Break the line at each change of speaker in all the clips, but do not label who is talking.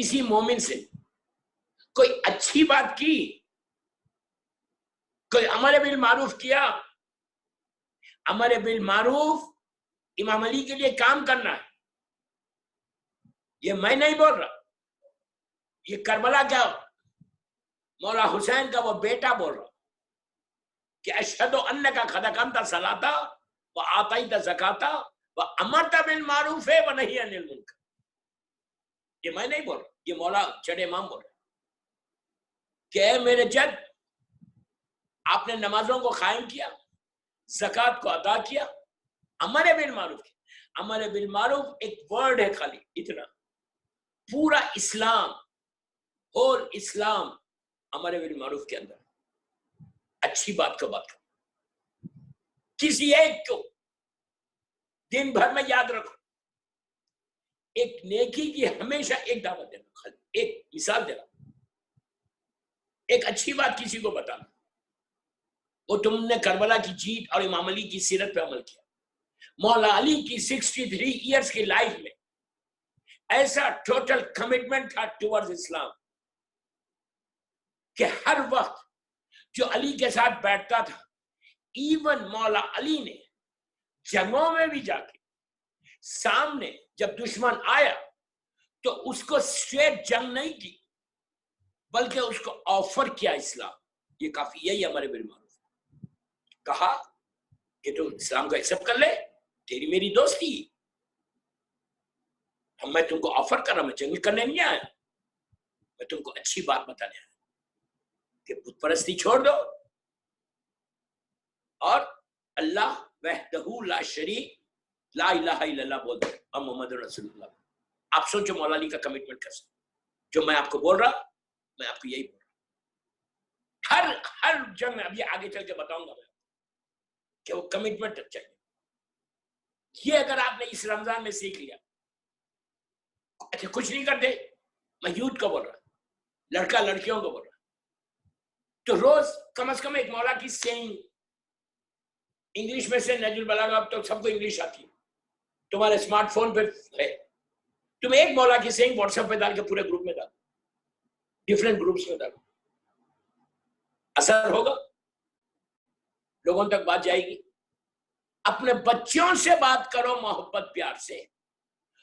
کسی مومن سے کوئی اچھی بات کی، کوئی امر بالمعروف کیا. امر بالمعروف امام علی کے لیے کام کرنا ہے. یہ میں نہیں بول رہا، یہ کربلا کا مولا حسین کا وہ بیٹا بول رہا کہ اشہد انک قد اقمت الصلاۃ وآتیت الزکاۃ وامرت بالمعروف ونہی عن المنکر. یہ میں نہیں بول رہا، یہ مولا چڑے امام بول رہا کہ اے میرے جد، آپ نے نمازوں کو قائم کیا، زکوٰۃ کو ادا کیا، امر بالمعروف کیا. امر بالمعروف ایک ورڈ ہے خالی اتنا. پورا اسلام، ہول اسلام امر بالمعروف کے اندر اچھی بات کو بات کرو. کسی ایک کو دن بھر میں یاد رکھو، ایک نیکی کی ہمیشہ ایک دعوت دینا، ایک مثال دینا، ایک اچھی بات کسی کو بتانا. وہ تم نے کربلا کی جیت اور امام علی کی سیرت پہ عمل کیا. مولا علی کی 63 ایئرز کی لائف میں ایسا ٹوٹل کمٹمنٹ تھا ٹورڈز اسلام کہ ہر وقت جو علی کے ساتھ بیٹھتا تھا، ایون مولا علی نے جنگوں میں بھی جا کے سامنے جب دشمن آیا تو اس کو اسٹریٹ جنگ نہیں کی، بلکہ اس کو آفر کیا اسلام. یہ کافی، یہی ہمارے بالمعروف کہا کہ تم اسلام کو ایکسپٹ کر لے، تیری میری دوستی، میں تم کو آفر کر رہا، میں جنگ کرنے نہیں آیا، میں تم کو اچھی بات بتانے آیا کہ بت پرستی چھوڑ دو اور اللہ وحدہ لا شریک لا الہ الا اللہ بول دو اور محمد رسول اللہ. آپ سوچو مولا علی کا کمٹمنٹ کیسا. جو میں آپ کو بول رہا، میں آپ کو یہی بول رہا. ہر جنگ میں، ابھی آگے چل کے بتاؤں گا میں کہ وہ کمٹمنٹ چاہیے. یہ اگر آپ نے اس رمضان میں سیکھ لیا. اچھا کچھ نہیں کرتے، میں یوتھ کو بول رہا، لڑکا لڑکیوں کو بول رہا، تو روز کم از کم ایک مولا کی سینگ انگلش میں سے نہج البلاغہ، اب تو سب کو انگلش آتی ہے، تمہارے اسمارٹ فون پہ ہے، تم ایک مولا کی سینگ واٹس ایپ پہ ڈال کے پورے گروپ میں ڈالو، ڈفرینٹ گروپس میں ڈالو. اثر ہوگا، لوگوں تک بات جائے گی. اپنے بچوں سے بات کرو محبت پیار سے،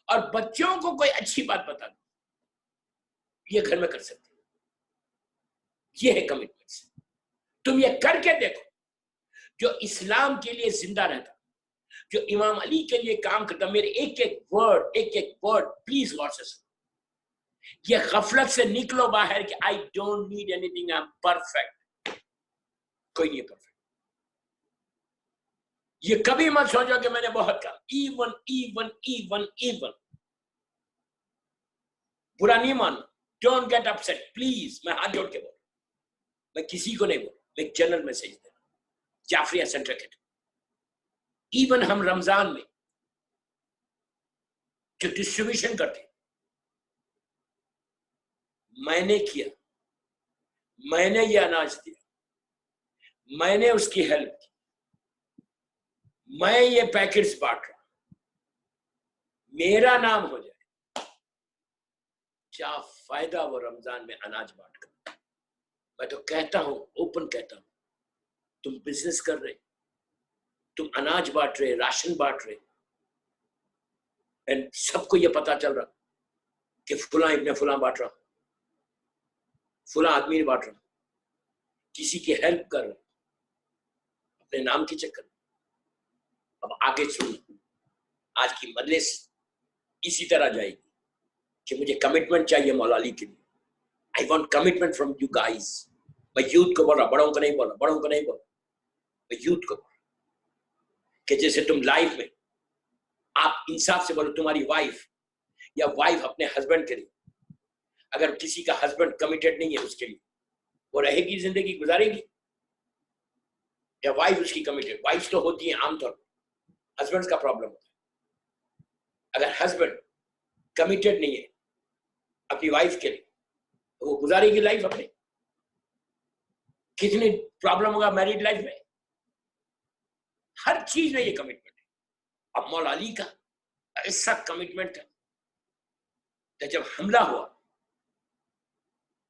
اور بچوں کو کوئی اچھی بات بتا دو. یہ گھر میں کر سکتے، یہ ہے کمٹمنٹ. تم یہ کر کے دیکھو، جو اسلام کے لیے زندہ رہتا، جو امام علی کے لیے کام کرتا. میرے ایک ایک ورڈ پلیز غور سے سنو. یہ غفلت سے نکلو باہر کہ I don't need any thing, I am perfect. کوئی نہیں پرفیکٹ. یہ کبھی مت سوچو کہ میں نے بہت کہا. ایون برا نہیں ماننا. Don't get upset please. میں ہاتھ جوڑ کے بول رہا ہوں، میں کسی کو نہیں بول رہا، میں جنرل میسج دے رہا ہوں. جعفریہ سینٹر کے ایون ہم رمضان میں جو ڈسٹریبیوشن کرتے، میں نے کیا، میں نے یہ اناج دیا، میں نے اس کی ہیلپ کی، میں یہ پیکٹس بانٹ رہا، میرا نام ہو جائے. کیا فائدہ وہ رمضان میں اناج بانٹ کر. میں تو کہتا ہوں، اوپن کہتا ہوں، تم بزنس کر رہے، تم اناج بانٹ رہے، راشن بانٹ رہے، اینڈ سب کو یہ پتا چل رہا کہ فلاں ابن فلاں بانٹ رہا، فلاں آدمی بانٹ رہا، کسی کی ہیلپ کر رہا اپنے نام کے چکر میں. اب آگے سنو، آج کی مجلس اسی طرح جائے گی کہ مجھے کمٹمنٹ چاہیے مولا علی کے لیے. I want commitment from you guys. میں یوتھ کو بول رہا، بڑوں کو نہیں بول رہا، میں یوتھ کو بول رہا کہ جیسے تم لائف میں آپ انصاف سے بولو، تمہاری وائف یا وائف اپنے ہسبینڈ کے لیے، اگر کسی کا ہسبینڈ کمیٹڈ نہیں ہے اس کے لیے، وہ رہے گی، زندگی گزارے گی؟ یا وائف اس کی کمیٹڈ؟ وائف تو ہوتی ہیں عام طور پر، ہسبینڈ کا پرابلم ہوتا ہے. اگر ہسبینڈ کمیٹڈ نہیں ہے اپنی وائف کے لیے، تو وہ گزارے گی لائف اپنی. کتنی پرابلم ہوگا میرڈ لائف میں. ہر چیز میں یہ کمٹمنٹ ہے. اب مولا علی کا ایسا کمٹمنٹ ہے کہ جب حملہ ہوا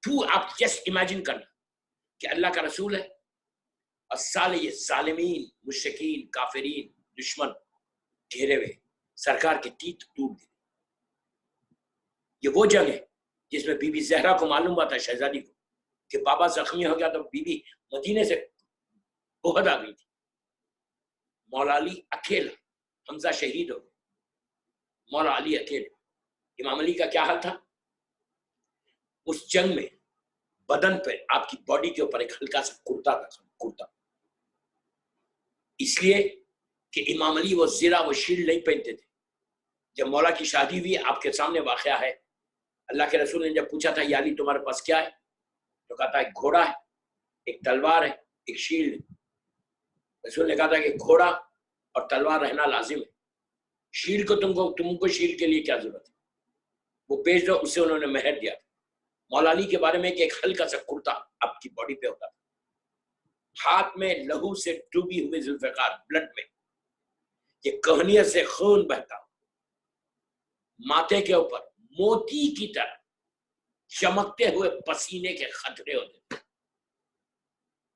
تو آپ جسٹ امیجن کرنا کہ اللہ کا رسول ہے اور سالے یہ ظالمین مشرکین کافرین دشمن گھیرے ہوئے، سرکار کی تیت ٹوٹ گئی. یہ وہ جنگ ہے جس میں بی بی زہرا کو معلوم ہوا تھا شہزادی کو کہ بابا زخمی ہو گیا، تو بی بی مدینے سے احد آ گئی تھی. مولا علی اکیلا، حمزہ شہید ہو گئے، مولا علی اکیلے. امام علی کا کیا حال تھا اس جنگ میں؟ بدن پہ آپ کی باڈی کے اوپر ایک ہلکا سا کرتا تھا، کرتا، اس لیے کہ امام علی وہ زرہ وہ شیلڈ نہیں پہنتے تھے. جب مولا کی شادی ہوئی، آپ کے سامنے واقعہ ہے، اللہ کے رسول نے جب پوچھا تھا یا علی تمہارے پاس کیا ہے، تو کہا تھا ایک گھوڑا ہے، ایک تلوار ہے، ایک شیلڈ. رسول نے کہا تھا کہ گھوڑا اور تلوار رہنا لازم ہے، شیلڈ کو تم کو شیلڈ کے لیے کیا ضرورت ہے، وہ بیچ دو. اس سے انہوں نے مہر دیا تھا. مولا علی کے بارے میں کہ ایک ہلکا سا کرتا آپ کی باڈی پہ ہوتا تھا، ہاتھ میں لہو سے ڈوبی ہوئے ذوالفقار بلڈ میں، یہ کہنیت سے خون بہتا، ماتھے کے اوپر موتی کی طرح چمکتے ہوئے پسینے کے خطرے ہوتے تھے.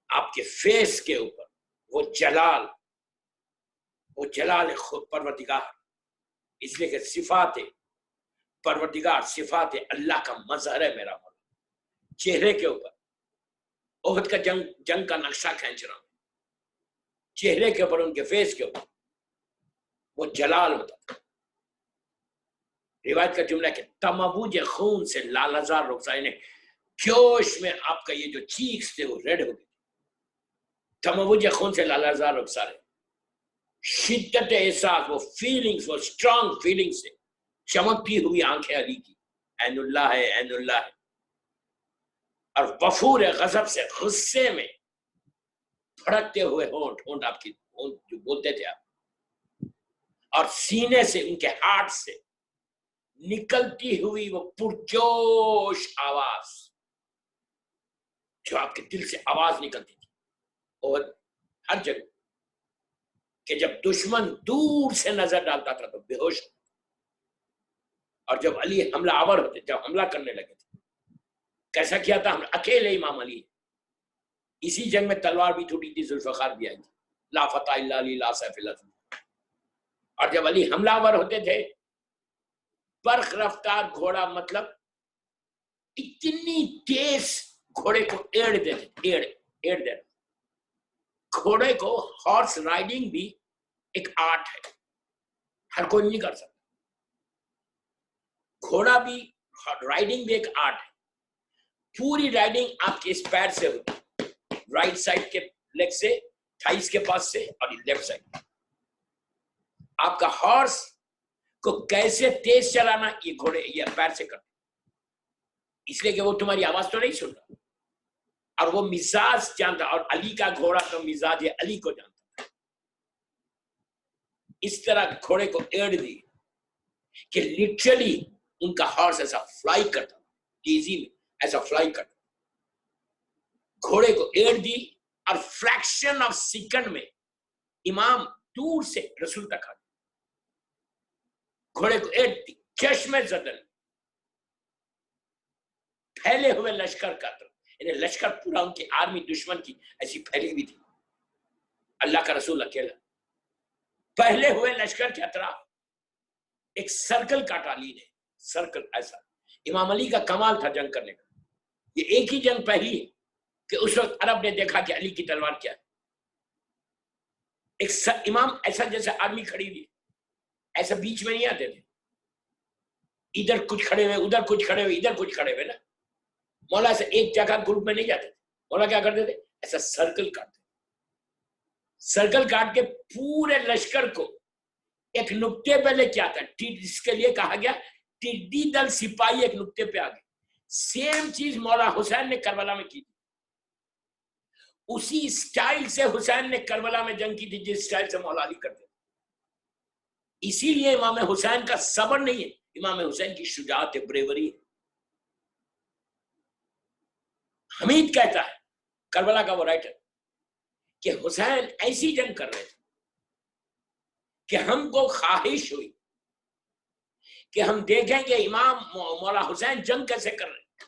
آپ کے فیس کے اوپر وہ جلال خود پروردگار، اس لیے کہ صفات پروردگار، صفات اللہ کا مظہر ہے میرا مولا. چہرے کے اوپر احد کا جنگ کا نقشہ کھینچ رہا ہوں، چہرے کے اوپر، ان کے فیس کے اوپر وہ جلال ہوتا تھا. روایت کا جملہ ہے کہ تمبوج خون سے لالزار رخسار، جوش میں آپ کا یہ جو چیکس تھے وہ ریڈ ہو گئے. تمبوج خون سے لالزار رخسار، شدت احساس، وہ فیلنگز، وہ اسٹرانگ فیلنگز سے چمکتی ہوئی آنکھیں علی کی، عین اللہ ہے، عین اللہ ہے. اور وفور غضب سے، غصے میں پھڑکتے ہوئے ہونٹ آپ کی جو بولتے تھے آپ، اور سینے سے، ان کے ہارٹ سے نکلتی ہوئی وہ پرجوش آواز، جو آپ کے دل سے آواز نکلتی تھی. اور ہر جگہ کہ جب دشمن دور سے نظر ڈالتا تھا تو بے ہوش، اور جب علی حملہ آور ہوتے، جب حملہ کرنے لگے تھے، کیسا کیا تھا؟ ہم اکیلے امام علی، اسی جنگ میں تلوار بھی ٹوٹی تھی، ذوالفقار بھی آئی تھی، لا فتح الا علی لا سیف الا علی. اور جب علی حملہ آور ہوتے تھے، برق رفتار گھوڑا، مطلب اتنی تیز گھوڑے کو ایڑ دیتے. گھوڑے کو ہارس رائڈنگ بھی ایک آرٹ ہے، ہر کوئی نہیں کر سکتا. گھوڑا بھی، رائڈنگ بھی ایک آرٹ ہے. پوری رائڈنگ آپ کے اس پیر سے ہوتی، رائٹ سائڈ کے لیگ سے، تھائس کے پاس سے، اور لیفٹ سائڈ. آپ کا ہارس کو کیسے تیز چلانا، یہ گھوڑے یہ پیر سے کرتے، اس لیے کہ وہ تمہاری آواز تو نہیں سن رہا، اور وہ مزاج جانتا. اور علی کا گھوڑا تو مزاج علی کو جانتا. اس طرح گھوڑے کو ایڑ دی کہ لٹرلی ان کا ہارس ایسا فلائی کرتا، تیزی میں ایسا فلائی کرتا. گھوڑے کو ایڑ دی، اور فریکشن آف سیکنڈ میں امام دور سے رسول تک آ گئے. گھوڑے کو ایڑ دی، چشم زدن، پھیلے ہوئے لشکر کا، یعنی لشکر پورا ان کی آرمی دشمن کی ایسی پھیلی ہوئی تھی، اللہ کا رسول اکیلا. پہلے ہوئے لشکر کے اطراف ایک سرکل کاٹا علی نے، سرکل ایسا. امام علی کا کمال تھا جنگ کرنے کا. یہ ایک ہی جنگ پہلی ہے کہ اس وقت عرب نے دیکھا کہ علی کی تلوار کیا ہے. ایک امام ایسا جیسے آرمی کھڑی ہوئی، ایسا بیچ میں نہیں آتے تھے، ادھر کچھ کھڑے ہوئے، ادھر کچھ کھڑے ہوئے، ادھر کچھ کھڑے ہوئے نا. مولا سے ایک جگہ گروپ میں نہیں جاتے تھے. مولا کیا کرتے تھے؟ ایسا سرکل کاٹتے، سرکل کاٹ کے پورے لشکر کو ایک نقطے پہ لے کے آتا ہے، جس کے لیے کہا گیا ٹڈی دل سپاہی ایک نقطے پہ آ گئے. سیم چیز مولا حسین نے کربلا میں کی تھی، اسی سٹائل سے حسین نے کربلا میں جنگ کی تھی جس سٹائل سے مولا علی کرتے. اسی لیے امام حسین کا صبر نہیں ہے، امام حسین کی شجاعت بریوری ہے. حمید کہتا ہے، کربلا کا وہ رائٹر، کہ حسین ایسی جنگ کر رہے تھے کہ ہم کو خواہش ہوئی کہ ہم دیکھیں کہ امام مولا حسین جنگ کیسے کر رہے ہیں.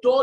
2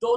2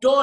2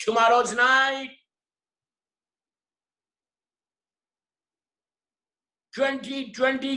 tomorrow's night, 2020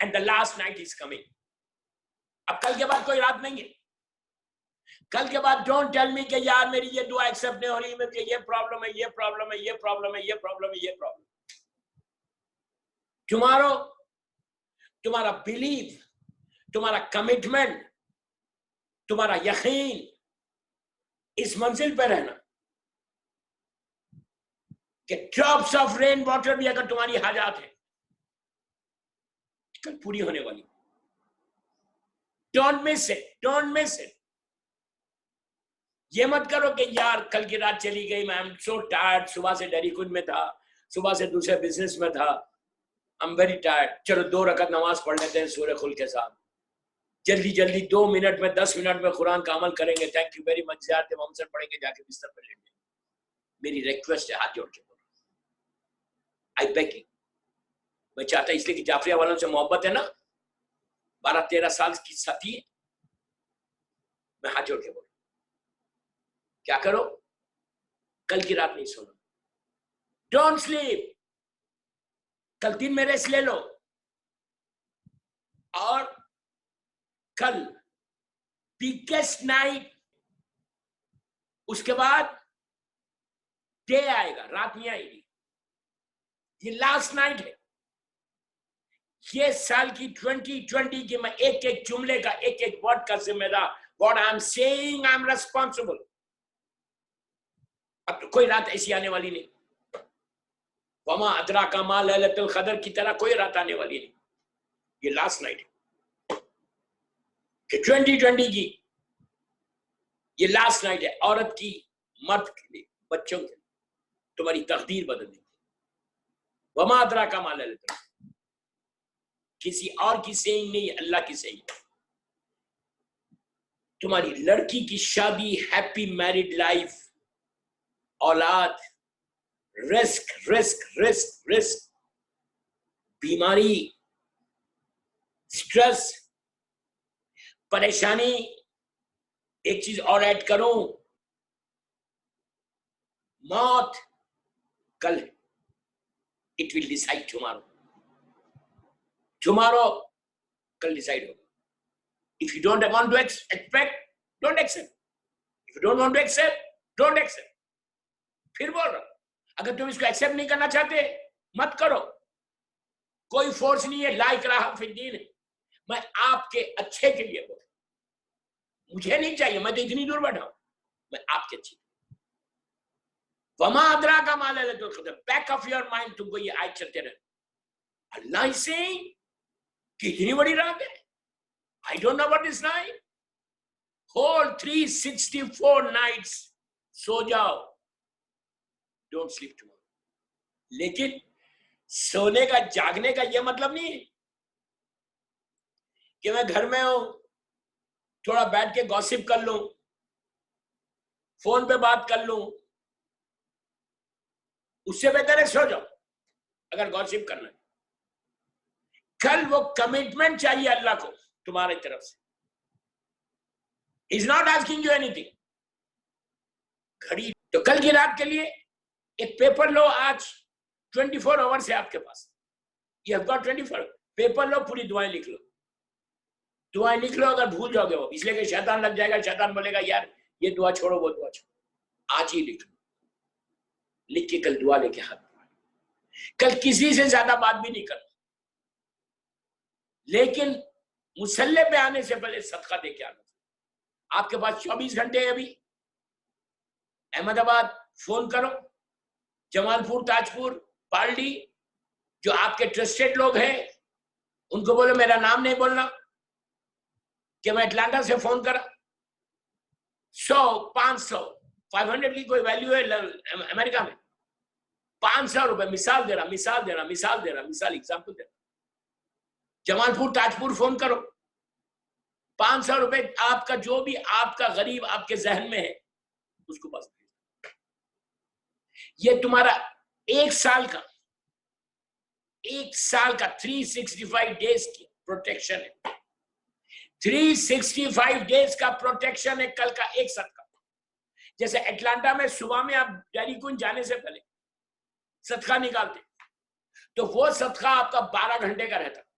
and the last night is coming. اب کل کے بعد کوئی رات نہیں ہے. کل کے بعد ڈونٹ ٹیل می کہ یار میری یہ دعا ایکسپٹ نہیں ہو رہی, میں کہ یہ پرابلم ہے, یہ پرابلم ہے, یہ پرابلم ہے, یہ پرابلم ہے, یہ پرابلم. تمہارا بلیف, تمہارا کمٹمنٹ, تمہارا یقین اس منزل پہ رہنا کہ ڈراپس آف رین واٹر بھی اگر تمہاری حاجات ہیں کل پوری ہونے والی. Don't miss it, don't miss it. یہ مت کرو کہ یار کل کی رات چلی گئی, میں ایم سو ٹائرڈ, صبح سے ڈیری کوئن میں تھا, صبح سے دوسرے بزنس میں تھا, ایم ویری ٹائرڈ, چلو 2 رکعت نماز پڑھ لیتے ہیں سورہ خل کے ساتھ, جلدی جلدی 2 منٹ میں 10 منٹ میں قرآن کا عمل کریں گے, تھینک یو ویری مچ, زیادہ محمد پڑھیں گے, جا کے بستر پہ لیٹ گے. میری ریکویسٹ ہے, ہاتھ جوڑ کے بولو, آئی بیگ یو. میں چاہتا اس لیے کہ جعفریہ والوں سے محبت ہے نا, 12-13 سال کی ساتھی ہے, میں ہاتھ جوڑ کے بولوں کیا کرو, کل کی رات نہیں سونا, ڈونٹ سلیپ, کل 3 میں ریسٹ لے لو, اور کل بگیسٹ نائٹ, اس کے بعد ڈے آئے گا, رات نہیں آئے گی. یہ لاسٹ نائٹ ہے. یہ سال کی 2020 کی میں ایک ایک جملے کا, ایک ایک ورڈ کا ذمہ دار. What I'm saying, I'm responsible. اب تو کوئی رات ایسی آنے والی نہیں, وما ادراک ما لیلۃ القدر کی طرح کوئی رات آنے والی نہیں. یہ لاسٹ نائٹ ہے کہ 2020 کی, یہ لاسٹ نائٹ ہے. عورت کی, مرد کے لیے, بچوں کے لیے, تمہاری تقدیر بدلنے کی. وما ادراک ما لیلۃ القدر کسی اور کی سینگ نہیں, اللہ کی سینگ. تمہاری لڑکی کی شادی, ہیپی میرڈ لائف, اولاد, رسک رسک رسک رسک, بیماری, سٹریس, پریشانی. ایک چیز اور ایڈ کروں, موت کل ہے. It will decide tomorrow. Tomorrow کل ڈیسائیڈ ہوگا. If you don't want to expect, don't accept. If you don't want to accept, don't accept. پھر بول رہا, اگر تم اس کو ایکسپٹ نہیں کرنا چاہتے مت کرو. کوئی فورس نہیں ہے, لا اکراہ فی الدین ہے. میں آپ کے اچھے کے لیے بول رہا ہوں, مجھے نہیں چاہیے, میں تو اتنی دور بیٹھا ہوں, میں آپ کے اچھے. وما ادراک ما لیلۃ القدر, بیک آف یور مائنڈ تم کو یہ آیت چلتے رہے. اللہ is saying کتنی بڑی رات ہے. I don't know what is night. Whole 364 nights سو جاؤ, don't sleep tomorrow. لیکن سونے کا, جاگنے کا یہ مطلب نہیں ہے کہ میں گھر میں ہوں, تھوڑا بیٹھ کے گوسپ کر لوں, فون پہ بات کر لوں. اس سے بہتر ہے سو جاؤ اگر گوسپ کرنا ہے. کل وہ کمٹمنٹ چاہیے اللہ کو تمہارے طرف سے. He's not asking you anything. گھڑی تو کل کی رات کے لیے ایک پیپر لو, آج 24 آورس ہے آپ کے پاس. You have got 24. پیپر لو, پوری دعائیں لکھ لو, دعائیں لکھ لو. اگر بھول جاؤ گے وہ, اس لیے کہ شیطان لگ جائے گا, شیطان بولے گا یار یہ دعا چھوڑو, وہ دعا چھوڑو. آج ہی لکھ لو, لکھ کے کل دعا لے کے ہاتھ پڑھو. کل کسی سے زیادہ بات بھی نہیں کرنا, لیکن مسلح پہ آنے سے پہلے صدقہ دے کے آنا. آپ کے پاس 24 گھنٹے ہیں ابھی. احمد آباد فون کرو, جمال پور, تاج پور, پالڈی, جو آپ کے ٹرسٹڈ لوگ ہیں ان کو بولو میرا نام نہیں بولنا کہ میں اٹلانٹا سے فون کرا. 100, 500, 500 کی کوئی ویلیو ہے امریکہ میں. 500 روپے, مثال دے رہا, ایگزامپل دے رہا. جمال پور, تاج پور فون کرو, 500 روپے آپ کا, جو بھی آپ کا غریب آپ کے ذہن میں ہے اس کو پاس. یہ تمہارا ایک سال کا 365 ڈیز کی پروٹیکشن ہے. 365 ڈیز کا پروٹیکشن ہے کل کا ایک صدقہ. جیسے اٹلانٹا میں صبح میں آپ ڈیری کوئن جانے سے پہلے صدقہ نکالتے, تو وہ صدقہ آپ کا 12 گھنٹے کا رہتا.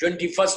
21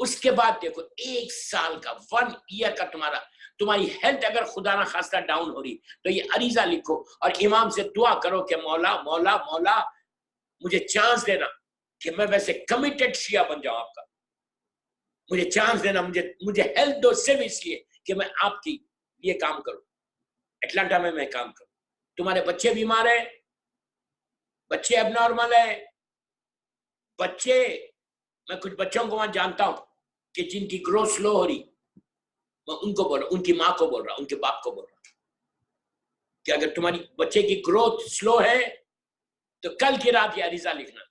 اس کے بعد دیکھو 1 سال کا 1 ایئر کا تمہاری ہیلتھ اگر خدا نہ خواستہ ڈاؤن ہو رہی تو یہ عریضہ لکھو اور امام سے دعا کرو کہ مولا مولا مولا مجھے چانس دینا کہ میں ویسے کمیٹڈ شیعہ بن جاؤں آپ کا، مجھے چانس دینا، مجھے ہیلتھ دو صرف اس لیے کہ میں آپ کی یہ کام کروں، اٹلانٹا میں کام کروں. تمہارے بچے بیمار ہیں، بچے اب نارمل ہے، بچے میں کچھ بچوں کو وہاں جانتا ہوں کہ جن کی گروتھ سلو ہو رہی، میں ان کو بول رہا ہوں، ان کی ماں کو بول رہا ہوں، ان کے باپ کو بول رہا ہوں کہ اگر تمہاری بچے کی گروتھ سلو ہے تو کل کی رات یہ عریضہ لکھنا.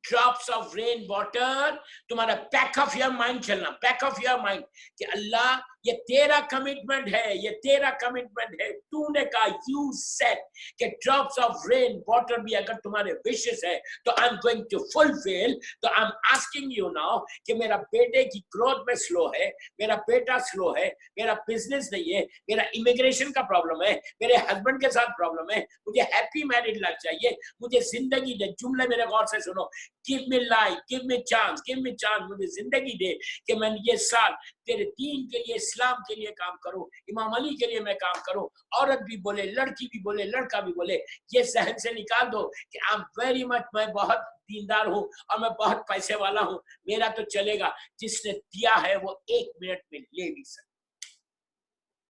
ڈراپس آف رین واٹر، تمہارا بیک آف یور مائنڈ چلنا، بیک آف یور مائنڈ کہ اللہ یہ تیرا کمٹمنٹ ہے، یہ تیرا کمٹمنٹ ہے. تو نے کہا یو سیڈ کہ ڈراپس آف رین واٹر بھی اگر تمہارے وشز ہے تو I am going to fulfil. تو I am asking you now کہ میرا بیٹے کی گروتھ میں سلو ہے، میرا بیٹا سلو ہے، میرا بزنس نہیں ہے، میرا امیگریشن کا پرابلم ہے، میرے ہسبینڈ کے ساتھ پرابلم ہے، مجھے ہیپی میرڈ لائف چاہیے، مجھے زندگی دے. جملے میرے غور سے سنو، give me life, give me chance, give me chance. مجھے زندگی دے کہ میں یہ سال تیرے دین کے لیے، اسلام کے لیے کام کروں، امام علی کے لیے میں کام کروں. عورت بھی بولے، لڑکی بھی بولے، لڑکا بھی بولے، یہ ذہن سے نکال دو کہ I'm very much، میں بہت دیندار ہوں اور میں بہت پیسے والا ہوں، میرا تو چلے گا. جس نے دیا ہے وہ 1 منٹ میں لے بھی سکتا.